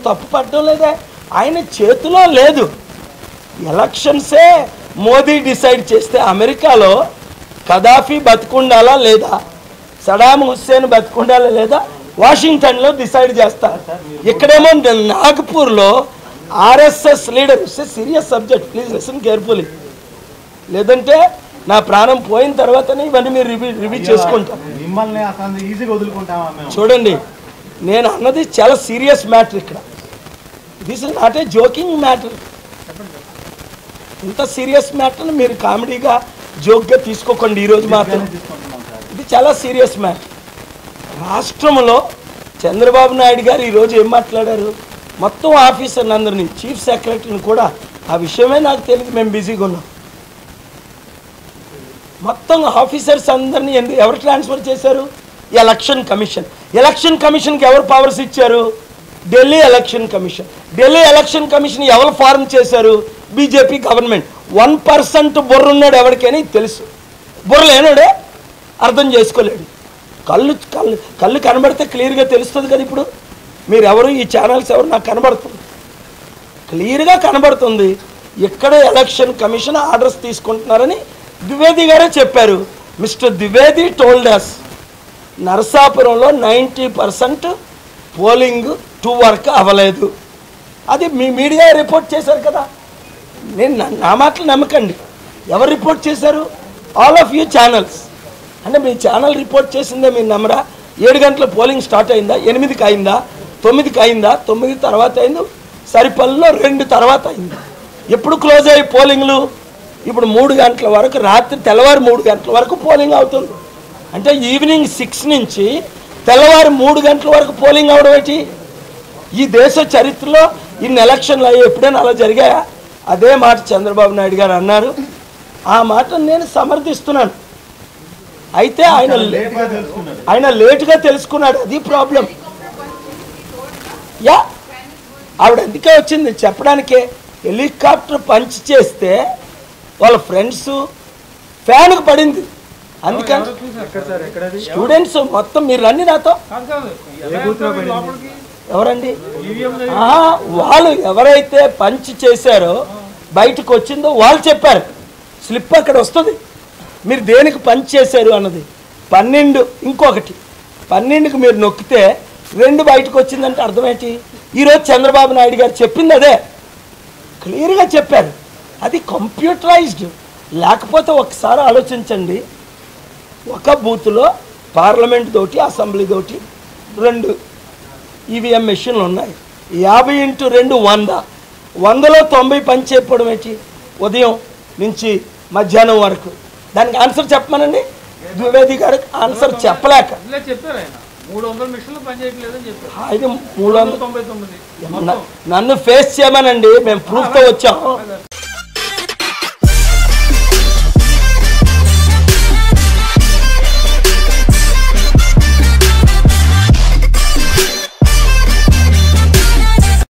తప్పు పడడం లేదే, ఆయన చేతిలో లేదు. ఎలక్షన్సే మోదీ డిసైడ్ చేస్తే అమెరికాలో కదాఫీ బతికుండాలా లేదా, సడామ్ హుస్సేన్ బతికుండాలా లేదా వాషింగ్టన్లో డిసైడ్ చేస్తారు. ఇక్కడేమో నాగపూర్లో RSS leader. Serious subject, please listen carefully, లేదంటే నా ప్రాణం పోయిన తర్వాతనే ఇవన్నీ మీరు రివ్యూ చేసుకుంటాం. చూడండి, నేను అన్నది చాలా సీరియస్ మ్యాటర్. ఇక్కడ this is not a joking matter. ఇంత సీరియస్ మ్యాటర్ని మీరు కామెడీగా జోక్గా తీసుకోకండి. ఈరోజు మాత్రం ఇది చాలా సీరియస్ మ్యాటర్. రాష్ట్రంలో చంద్రబాబు నాయుడు గారు ఈరోజు ఏం మాట్లాడారు, మొత్తం ఆఫీసర్ని అందరినీ, చీఫ్ సెక్రటరీని కూడా, ఆ విషయమే నాకు తెలియదు, మేము బిజీగా ఉన్నాం. మొత్తం ఆఫీసర్స్ అందరినీ ఎవరు ట్రాన్స్ఫర్ చేశారు? Election commission. ఎలక్షన్ కమిషన్కి ఎవరు పవర్స్ ఇచ్చారు? Delhi election commission. Delhi election commission ఎవరు ఫార్మ్ చేశారు? BJP government. 1% బుర్ర ఉన్నాడు ఎవరికైనా తెలుసు, బుర్ర లేనాడే అర్థం చేసుకోలేడు. కళ్ళు కనబడితే క్లియర్గా తెలుస్తుంది కదా. ఇప్పుడు మీరు ఎవరు, ఈ ఛానల్స్ ఎవరు, నాకు కనబడుతుంది, క్లియర్గా కనబడుతుంది. ఇక్కడ ఎలక్షన్ కమిషన్ ఆర్డర్స్ తీసుకుంటున్నారని ద్వివేది గారే చెప్పారు. Mister Dwivedi told us నరసాపురంలో 90% polling 2 వరకు అవ్వలేదు. అది మీ మీడియా రిపోర్ట్ చేశారు కదా. నేను నా మాటలు నమ్మకండి. ఎవరు రిపోర్ట్ చేశారు? All of you channels. అంటే మీ ఛానల్ రిపోర్ట్ చేసిందే మీరు నమ్మరా? 7 గంటల పోలింగ్ స్టార్ట్ అయిందా? 8కి అయిందా? 9కి అయిందా? 9 తర్వాత అయింది, సరిపల్లిలో 2 తర్వాత అయింది. ఎప్పుడు క్లోజ్ అయ్యి పోలింగ్లు? ఇప్పుడు 3 గంటల వరకు, రాత్రి తెల్లవారు 3 గంటల వరకు పోలింగ్ అవుతుంది. అంటే ఈవినింగ్ 6 నుంచి తెల్లవారు 3 గంటల వరకు పోలింగ్ అవడం ఏంటి? ఈ దేశ చరిత్రలో ఇన్ని ఎలక్షన్లు అయ్యి ఎప్పుడైనా అలా జరిగాయా? అదే మాట చంద్రబాబు నాయుడు గారు అన్నారు. ఆ మాటను నేను సమర్థిస్తున్నాను. అయితే ఆయన లేటుగా తెలుసుకున్నాడు, అది ప్రాబ్లం. యా, ఆవిడ అందుకే వచ్చింది చెప్పడానికే. హెలికాప్టర్ పంచ్ చేస్తే వాళ్ళ ఫ్రెండ్స్ ఫ్యాన్కు పడింది. అందుకని స్టూడెంట్స్ మొత్తం మీరు రండి నాతో. ఎవరండి వాళ్ళు? ఎవరైతే పంచ్ చేశారో బయటకు వచ్చిందో వాళ్ళు చెప్పారు. స్లిప్ అక్కడ వస్తుంది, మీరు దేనికి పంచ్ చేశారు అన్నది. 12 ఇంకొకటి 12కి మీరు నొక్కితే 2 బయటకు వచ్చిందంటే అర్థమేంటి? ఈరోజు చంద్రబాబు నాయుడు గారు చెప్పింది అదే, క్లియర్గా చెప్పారు. అది కంప్యూటరైజ్డ్. లేకపోతే ఒకసారి ఆలోచించండి, ఒక బూత్లో పార్లమెంట్ తోటి, అసెంబ్లీ తోటి 2 ఈవీఎం మెషిన్లు ఉన్నాయి. 50x2 100. 100లో 90 పని చేయకపోవడం ఏంటి? ఉదయం నుంచి మధ్యాహ్నం వరకు. దానికి ఆన్సర్ చెప్పమనండి. ద్వివేది గారికి ఆన్సర్ చెప్పలేక 300 నన్ను ఫేస్ చేయమనండి, మేము ప్రూఫ్తో వచ్చాం.